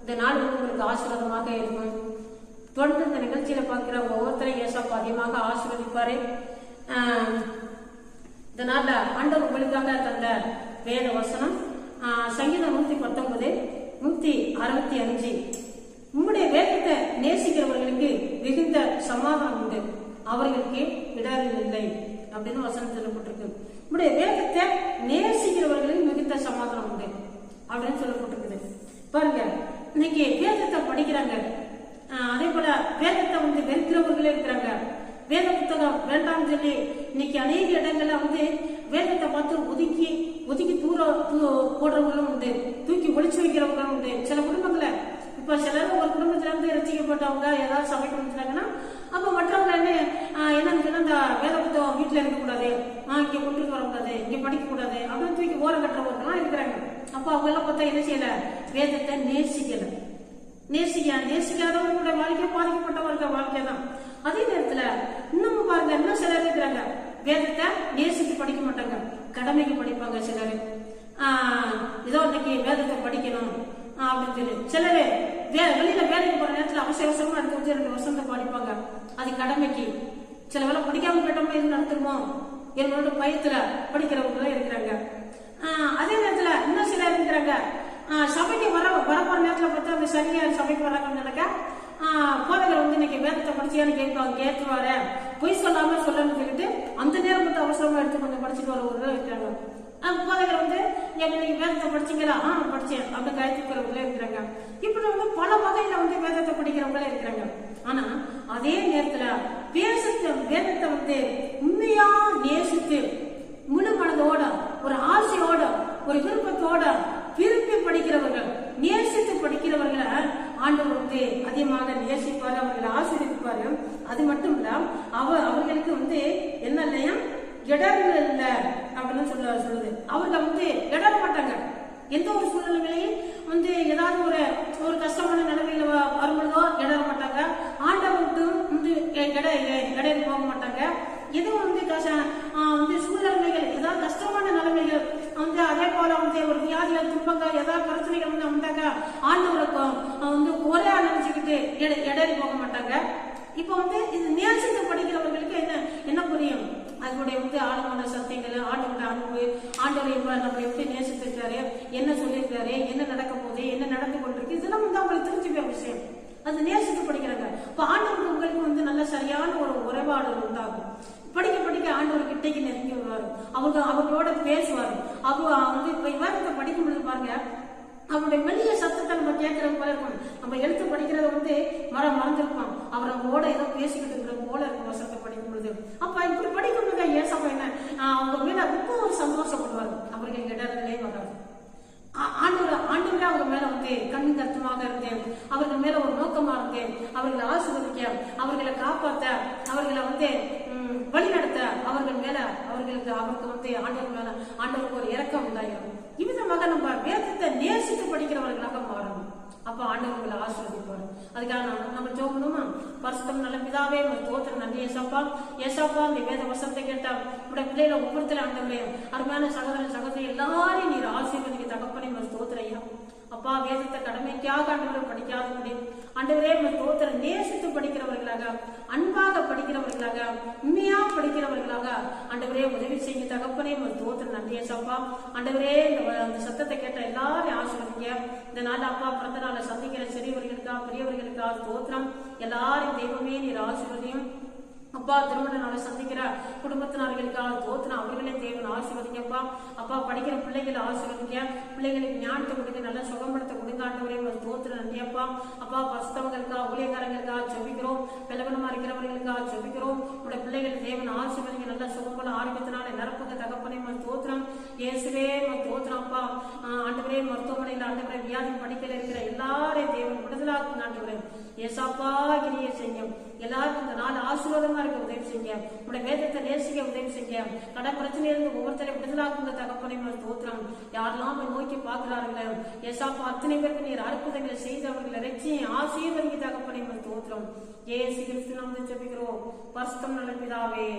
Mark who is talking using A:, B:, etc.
A: இந்த நாள் உங்களுக்கு ஆசீர்வாதமாக இருக்கும். தொடர்ந்து இந்த நிகழ்ச்சியில பார்க்கிற ஒவ்வொருத்தரையும் ஏசப்பா அதிகமாக ஆசீர்வதிப்பாரு. இந்த நாள்ல ஆண்டவர் உங்களுக்காக தந்த வேத வசனம் சங்கீதம் 119 165. உங்களுடைய வேதத்தை நேசிக்கிறவர்களுக்கு மிகுந்த சமாதானம் உண்டு, அவர்களுக்கு இடர்கள் இல்லை அப்படின்னு வசனம் சொல்லப்பட்டிருக்கு. உங்களுடைய வேதத்தை நேசிக்கிறவர்களுக்கு மிகுந்த சமாதானம் உண்டு அப்படின்னு சொல்லப்பட்டிருக்குது. பாருங்க, இன்னைக்கு வேதத்தை படிக்கிறாங்க, அதே போல வேதத்தை வெறுக்கிறவர்களே இருக்கிறாங்க. வேத புத்தகம் வேண்டாம்னு சொல்லி இன்னைக்கு அநேக இடங்கள்ல வேதத்தை பார்த்து ஒதுக்கி தூர போடுறவங்களும் உண்டு, தூக்கி ஒளிச்சு வைக்கிறவங்களும் உண்டு. சில குடும்பங்கள இப்ப சிலர் ஒரு குடும்பத்துல ரசிக்கப்பட்டவங்க ஏதாவது சபை கொடுத்துட்டாங்கன்னா அப்ப மற்றவங்க என்னன்னு சொன்னா இந்த வேத புத்தகம் வீட்டுல இருக்கக்கூடாது, இங்க கொண்டு வரக்கூடாது, இங்க படிக்க கூடாது அப்படின்னு தூக்கி ஓரம் கட்டுறவங்க இருக்கிறாங்க. அப்ப அவங்க எல்லாம் பார்த்தா என்ன செய்யல, வேதத்தை நேசிக்காதவர்களுடைய வாழ்க்கை பாதிக்கப்பட்டவர்கள் வாழ்க்கை தான். அதே நேரத்துல இன்னும் பாருங்க, இன்னும் சிலர் இருக்கிறாங்க வேதத்தை நேசித்து படிக்க மாட்டாங்க, கடமைக்கு படிப்பாங்க. சிலரு ஏதோ இன்னைக்கு வேதத்தை படிக்கணும் அப்படின்னு சொல்லி சிலரு வெளியில வேலைக்கு போற நேரத்துல அவசரமா எடுத்து 2 வருஷத்தை படிப்பாங்க, அது கடமைக்கு. சில வேலை படிக்காம போயிட்டோம்னா இது நடத்துருமோ என்னோட பயத்துல படிக்கிறவங்க இருக்கிறாங்க. அதே நேரத்துல இன்னும் சிலர் இருக்கிறாங்க சபைக்கு வரப்போற நேரத்துல பார்த்தா அந்த சரியா சபைக்கு வராங்கன்னு நினைக்க போதகர் இன்னைக்கு வேதத்தை படிச்சியான்னு கேட்டுவாரு, பொய் சொல்லாம சொல்லணும்னு சொல்லிட்டு அந்த நேரம் பார்த்து அவசரமா எடுத்து கொஞ்சம் படிச்சுட்டு வரவங்க இருக்கிறாங்க. போதகர் நீங்க வேதத்தை படிச்சீங்களா? படிச்சேன் அப்படின்னு கருத்துக்கிறவங்களே இருக்கிறாங்க. இப்படி பல வகையில வேதத்தை படிக்கிறவங்களே இருக்கிறாங்க. ஆனா அதே நேரத்துல வேதத்தை உண்மையா நேசித்து முழு மனதோட ஒரு ஆசையோட ஒரு விருப்பத்தோட விரும்பி படிக்கிறவர்கள், நேசித்து படிக்கிறவர்களை ஆண்டவர் அதிகமாக நேசிப்பாரு, அவர்களை ஆசீர்வதிப்பாரு. அது மட்டும் இல்ல அவர்களுக்கு என்ன இல்லையா இடர்கள் இல்லை அப்படின்னு சொல்லுது. அவங்க இடர மாட்டாங்க. எந்த ஒரு சூழ்நிலையிலையும் ஏதாவது ஒரு கஷ்டமான நிலைமையில வரும்பொழுதோ இடர மாட்டாங்க. ஆண்டவர்கிட்டும் இடையில போக மாட்டாங்க. எதுவும் சூழ்நிலைகள் ஏதாவது கஷ்டமான நிலைமைகள் அதே போல ஒரு வியாதிகள் துன்பங்கள் ஏதாவது பிரச்சனைகள் வந்தாங்க ஆண்டவருக்கு ஒரே நினைச்சுக்கிட்டு இடையில போக மாட்டாங்க. இப்ப இது நேசித்து படிக்கிறவர்களுக்கு என்ன புரியும், அதனுடைய ஆழமான சத்தியங்கள், ஆண்டவருடைய அன்பு, ஆண்டவர் நம்ம எப்படி நேசித்திருக்காரு, என்ன சொல்லியிருக்காரு, என்ன நடக்க போகுது, என்ன நடந்து கொண்டிருக்கு, இதெல்லாம் அவங்களுக்கு தெரிஞ்சுக்கிற விஷயம். அது நேசித்து படிக்கிறாங்க. இப்ப ஆண்டவருக்கு உங்களுக்கு நல்ல சரியான ஒரு உறவாடு உண்டாகும். படிக்க ஆண்டவர் கிட்டைக்கு நெருங்கி வருவாரு, அவங்களோட பேசுவாரு. இப்ப விவாதத்தை படிக்கும் பொழுது பாருங்க, அவருடைய மெல்லிய சத்தத்தை நம்ம கேட்கறது போல இருக்கும். நம்ம எழுத்து படிக்கிறத மறந்துருப்பான், அவர் அவங்களோட ஏதோ பேசிக்கிட்டு இருக்கிற போல இருக்கும் வசனத்தை படிக்கும் பொழுது. அப்ப இப்படி படிக்கும் பொழுது ஏசப்பா என்ன அவங்க மேல ரொம்ப ஒரு சந்தோஷப்படுவாரு, அவர்கள் இடர்களே வராது. ஆண்டவரே அவங்க மேல கண்ணு கருத்துமாக இருந்தேன், அவர்கள் மேல ஒரு நோக்கமா இருந்தேன், அவர்களை ஆசீர்வதிக்க, அவர்களை காப்பாற்ற, அவர்களை வழிநடத்த, அவர்கள் மேல அவருக்கு ஆண்டவருக்கு ஒரு இரக்கம் உண்டாயிரும். இவ்விதமாக நம்ம வேதத்தை நேசித்து படிக்கிறவர்களாக மாறணும். அப்ப ஆண்டவர்களை ஆசீர்வதிப்பாரு. அதுக்காக நம்ம ஜெபணுமா? பரிசுத்தம் நல்ல பிதாவே, தோத்திரம் நன்றி ஏசப்பா. இந்த வேத வசனத்தை கேட்டா உடைய பிள்ளைகளை ஒவ்வொருத்தரும் ஆண்டவரே, அருமையான சகோதரி எல்லாரையும் நீர் ஆசீர்வதிக்க தகப்பனே தோத்திரையா. அப்பா வேதத்தை கடமைக்காக ஆண்டவரை படிக்காத முடியும். ஆண்டவரே தோத்திரம் நேசித்து படிக்கிறவர்களாக, அன்பாக படிக்கிறவர்களாக, உண்மையா படிக்கிறவர்களாக ஆண்டவரே உதவி செய்ய தகப்பனே தோத்திரம் நன்றி ஏசப்பா. ஆண்டவரே இந்த சத்தத்தை கேட்ட எல்லாரையும் ஆசீர்வதிங்க. இந்த நாள் அப்பா பிறந்த நாளை சந்திக்கிற சிறியவர்களுக்கா பெரியவர்களுக்கா தோத்திரம் எல்லாரையும் தெய்வமே நீர் ஆசீர்வதியும். அப்பா திருமண நாளை சந்திக்கிற குடும்பத்தினர்களுக்காக தோத்திரம் அவர்களே தேவன் ஆசீர்வதிங்கப்பா. அப்பா படிக்கிற பிள்ளைகளை ஆசீர்வதிங்க, பிள்ளைகளுக்கு ஞானத்தை கொடுங்க, நல்ல சுகம்படத்தை கொடுங்க ஆண்டவரே தோத்திரம் நன்றியப்பா. அப்பா பரிசுத்தவங்களுக்காக ஊழியக்காரங்களுக்காக ஜெபிக்கிறோம், பலவீனமா இருக்கிறவர்களுக்காக ஜெபிக்கிறோம். உடைய பிள்ளைகள் தேவன் ஆசீர்வதிங்க, நல்ல சுகம்பல ஆரோக்கியத்தினால நிரப்புங்க தகப்பனே தோத்திரம். இயேசுவே தோத்திரம் அப்பா. ஆண்டவரே மருத்துவமனையில் ஆண்டவரே வியாதி படிக்கல இருக்கிற எல்லாரையும் தேவன் விடுதலாக்குங்க ஆண்டவரே. ஏசாப்பா கிரியை செய்யும் எல்லாருக்கும் இந்த நாள் ஆசீர்வாதமா இருக்க உதவி செய்ய, உடைய வேதத்தை நேசிக்க உதவி செய்ய, கடன் பிரச்சனையிலிருந்து ஒவ்வொருத்தரையும் விடுதலாக்குங்க தகப்பனே தோத்திரம். யாரெல்லாம் நோக்கி பார்க்கிறார்களே ஏசாப்பா அத்தனை பேருக்கு நீர் அற்புதங்களை செய்தவர்களை ரட்சி ஆசீர்வதிக்க தகப்பனே தோத்திரம். ஏசு கிறிஸ்து நாமத்தில் ஜெபிக்கிறோம் பரிசுத்தம் நல்ல பிதாவே.